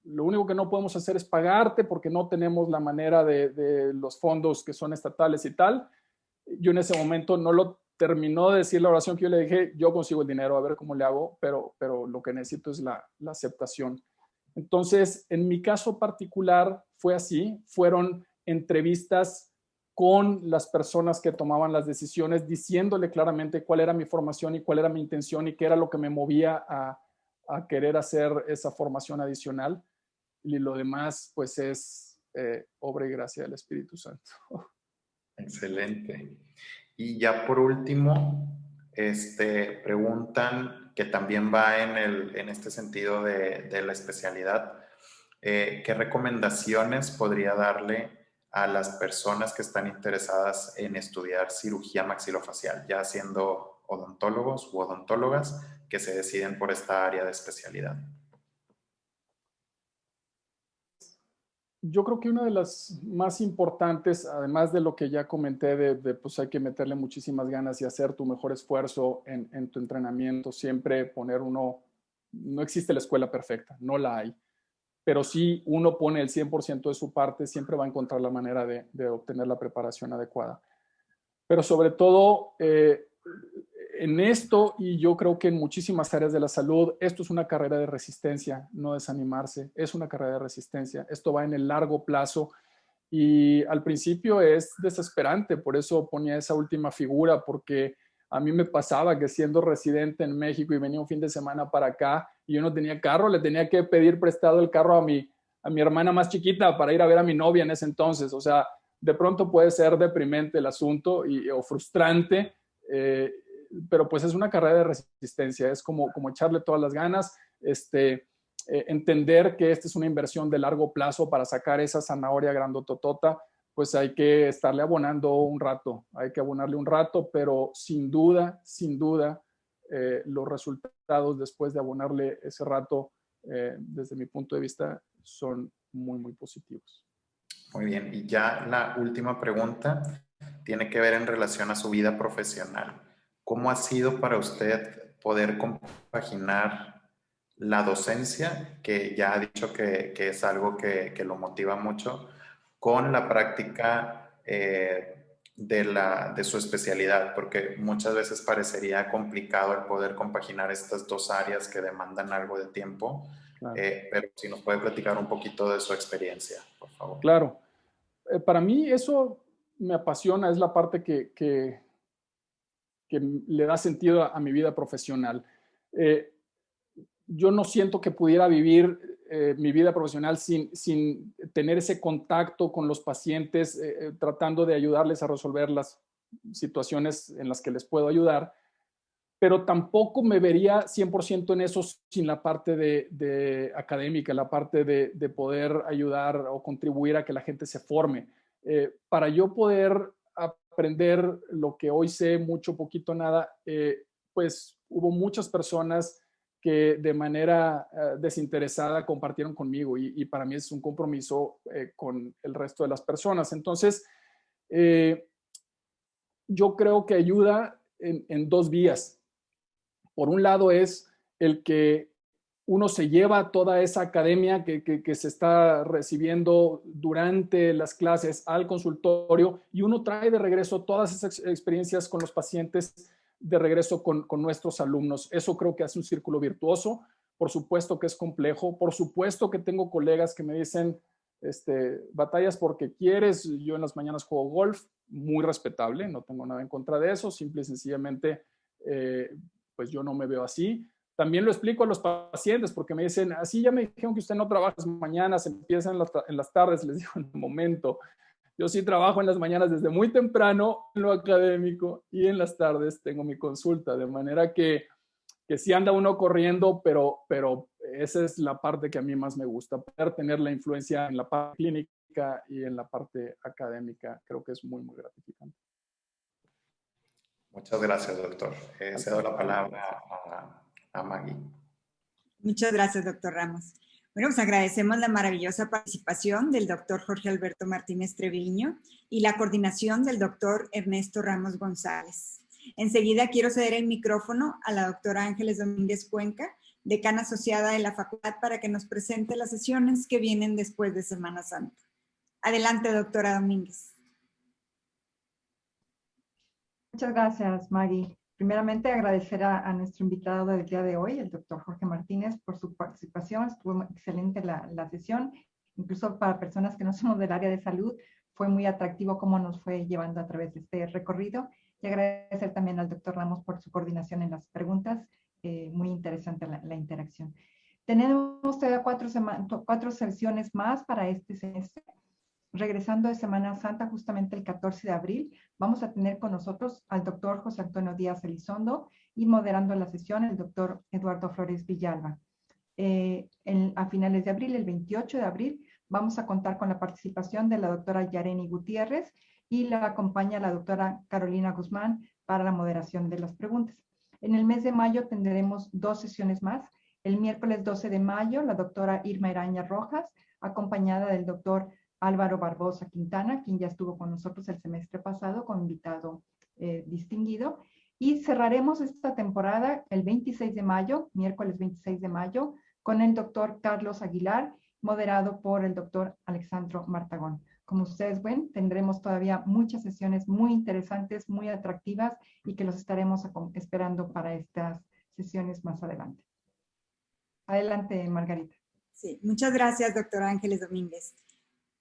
[SPEAKER 3] Lo único que no podemos hacer es pagarte porque no tenemos la manera de los fondos que son estatales y tal. Yo en ese momento no lo terminó de decir la oración que yo le dije, yo consigo el dinero, a ver cómo le hago, pero lo que necesito es la aceptación. Entonces, en mi caso particular fue así, fueron entrevistas con las personas que tomaban las decisiones, diciéndole claramente cuál era mi formación y cuál era mi intención y qué era lo que me movía a querer hacer esa formación adicional. Y lo demás, pues, es obra y gracia del Espíritu Santo.
[SPEAKER 2] Excelente. Y ya por último, preguntan, que también va en este sentido de la especialidad, ¿qué recomendaciones podría darle a las personas que están interesadas en estudiar cirugía maxilofacial, ya siendo odontólogos u odontólogas que se deciden por esta área de especialidad?
[SPEAKER 3] Yo creo que una de las más importantes, además de lo que ya comenté, pues hay que meterle muchísimas ganas y hacer tu mejor esfuerzo en tu entrenamiento, siempre poner no existe la escuela perfecta, no la hay, pero sí uno pone el 100% de su parte, siempre va a encontrar la manera de obtener la preparación adecuada. Pero sobre todo, en esto, y yo creo que en muchísimas áreas de la salud, esto es una carrera de resistencia, no desanimarse, es una carrera de resistencia. Esto va en el largo plazo y al principio es desesperante, por eso ponía esa última figura, porque a mí me pasaba que siendo residente en México y venía un fin de semana para acá y yo no tenía carro, le tenía que pedir prestado el carro a mi hermana más chiquita para ir a ver a mi novia en ese entonces. O sea, de pronto puede ser deprimente el asunto o frustrante, pero pues es una carrera de resistencia, es como echarle todas las ganas, entender que esta es una inversión de largo plazo para sacar esa zanahoria grandototota, pues hay que estarle abonando un rato, hay que abonarle un rato, pero sin duda, los resultados después de abonarle ese rato, desde mi punto de vista, son muy, muy positivos.
[SPEAKER 2] Muy bien, y ya la última pregunta tiene que ver en relación a su vida profesional. ¿Cómo ha sido para usted poder compaginar la docencia, que ya ha dicho que es algo que lo motiva mucho, con la práctica de su especialidad? Porque muchas veces parecería complicado el poder compaginar estas dos áreas que demandan algo de tiempo. Claro. Pero si nos puede platicar un poquito de su experiencia, por favor.
[SPEAKER 3] Claro. Para mí eso me apasiona, es la parte que le da sentido a mi vida profesional. Yo no siento que pudiera vivir mi vida profesional sin tener ese contacto con los pacientes, tratando de ayudarles a resolver las situaciones en las que les puedo ayudar, pero tampoco me vería 100% en eso sin la parte de académica, la parte de poder ayudar o contribuir a que la gente se forme. Para yo poder aprender lo que hoy sé, mucho, poquito, nada, pues hubo muchas personas que de manera desinteresada compartieron conmigo y para mí es un compromiso con el resto de las personas. Entonces, yo creo que ayuda en dos vías. Por un lado es el que uno se lleva toda esa academia que se está recibiendo durante las clases al consultorio y uno trae de regreso todas esas experiencias con los pacientes, de regreso con nuestros alumnos. Eso creo que hace un círculo virtuoso. Por supuesto que es complejo. Por supuesto que tengo colegas que me dicen, batallas porque quieres. Yo en las mañanas juego golf, muy respetable, no tengo nada en contra de eso. Simple y sencillamente, pues yo no me veo así. También lo explico a los pacientes porque me dicen, así ya me dijeron que usted no trabaja en las mañanas, empieza en las tardes. Les digo, en un momento, yo sí trabajo en las mañanas desde muy temprano en lo académico y en las tardes tengo mi consulta, de manera que sí anda uno corriendo, pero esa es la parte que a mí más me gusta, poder tener la influencia en la parte clínica y en la parte académica. Creo que es muy, muy gratificante.
[SPEAKER 2] Muchas gracias, doctor. Cedo la palabra a Maggie.
[SPEAKER 1] Muchas gracias, doctor Ramos. Bueno, pues agradecemos la maravillosa participación del doctor Jorge Alberto Martínez Treviño y la coordinación del doctor Ernesto Ramos González. Enseguida quiero ceder el micrófono a la doctora Ángeles Domínguez Cuenca, decana asociada de la facultad, para que nos presente las sesiones que vienen después de Semana Santa. Adelante, doctora Domínguez.
[SPEAKER 4] Muchas gracias, Maggie. Primeramente, agradecer a nuestro invitado del día de hoy, el doctor Jorge Martínez, por su participación. Estuvo excelente la sesión. Incluso para personas que no somos del área de salud, fue muy atractivo cómo nos fue llevando a través de este recorrido. Y agradecer también al doctor Ramos por su coordinación en las preguntas. Muy interesante la interacción. Tenemos todavía cuatro sesiones más para este semestre. Regresando de Semana Santa, justamente el 14 de abril, vamos a tener con nosotros al doctor José Antonio Díaz Elizondo y moderando la sesión el doctor Eduardo Flores Villalba. A finales de abril, el 28 de abril, vamos a contar con la participación de la doctora Yareni Gutiérrez y la acompaña la doctora Carolina Guzmán para la moderación de las preguntas. En el mes de mayo tendremos 2 sesiones más. El miércoles 12 de mayo, la doctora Irma Iraña Rojas, acompañada del doctor Álvaro Barbosa Quintana, quien ya estuvo con nosotros el semestre pasado como invitado distinguido. Y cerraremos esta temporada el 26 de mayo, miércoles 26 de mayo, con el doctor Carlos Aguilar, moderado por el doctor Alexandro Martagón. Como ustedes ven, tendremos todavía muchas sesiones muy interesantes, muy atractivas y que los estaremos esperando para estas sesiones más adelante. Adelante, Margarita.
[SPEAKER 1] Sí, muchas gracias, doctora Ángeles Domínguez.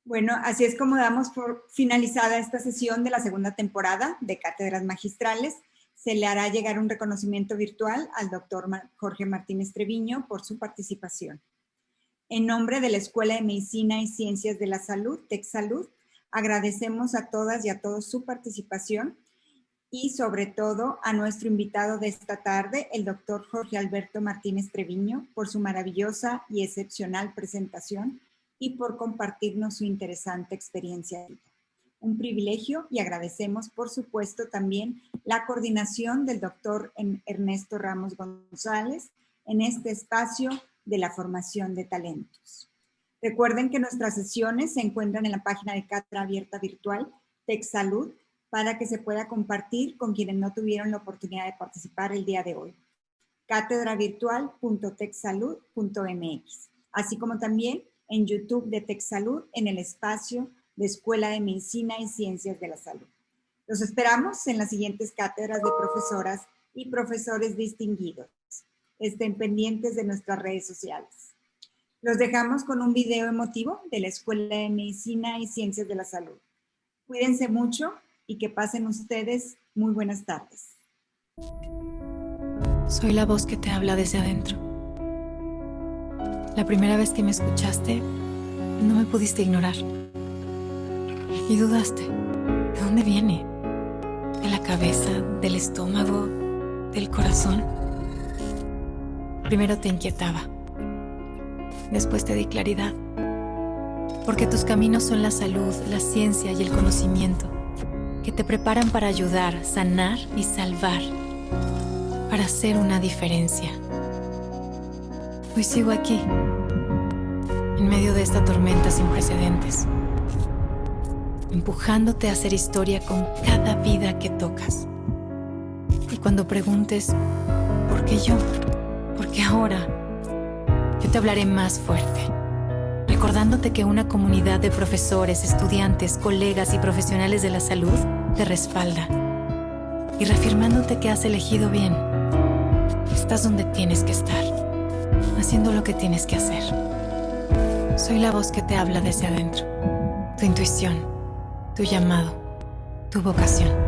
[SPEAKER 1] Bueno, así es como damos por finalizada esta sesión de la segunda temporada de Cátedras Magistrales. Se le hará llegar un reconocimiento virtual al doctor Jorge Martínez Treviño por su participación. En nombre de la Escuela de Medicina y Ciencias de la Salud, TecSalud, agradecemos a todas y a todos su participación y sobre todo a nuestro invitado de esta tarde, el doctor Jorge Alberto Martínez Treviño, por su maravillosa y excepcional presentación y por compartirnos su interesante experiencia. Un privilegio, y agradecemos por supuesto también la coordinación del doctor Ernesto Ramos González en este espacio de la formación de talentos. Recuerden que nuestras sesiones se encuentran en la página de Cátedra Abierta Virtual TecSalud para que se pueda compartir con quienes no tuvieron la oportunidad de participar el día de hoy. catedravirtual.tecsalud.mx, así como también en YouTube de TecSalud en el espacio de Escuela de Medicina y Ciencias de la Salud. Los esperamos en las siguientes cátedras de profesoras y profesores distinguidos. Estén pendientes de nuestras redes sociales. Los dejamos con un video emotivo de la Escuela de Medicina y Ciencias de la Salud. Cuídense mucho y que pasen ustedes muy buenas tardes.
[SPEAKER 5] Soy la voz que te habla desde adentro. La primera vez que me escuchaste, no me pudiste ignorar. Y dudaste. ¿De dónde viene? ¿De la cabeza? ¿Del estómago? ¿Del corazón? Primero te inquietaba. Después te di claridad. Porque tus caminos son la salud, la ciencia y el conocimiento, que te preparan para ayudar, sanar y salvar, para hacer una diferencia. Hoy sigo aquí, en medio de esta tormenta sin precedentes, empujándote a hacer historia con cada vida que tocas. Y cuando preguntes, ¿por qué yo? ¿Por qué que ahora yo te hablaré más fuerte, recordándote que una comunidad de profesores, estudiantes, colegas y profesionales de la salud te respalda y reafirmándote que has elegido bien. Estás donde tienes que estar, haciendo lo que tienes que hacer. Soy la voz que te habla desde adentro, tu intuición, tu llamado, tu vocación.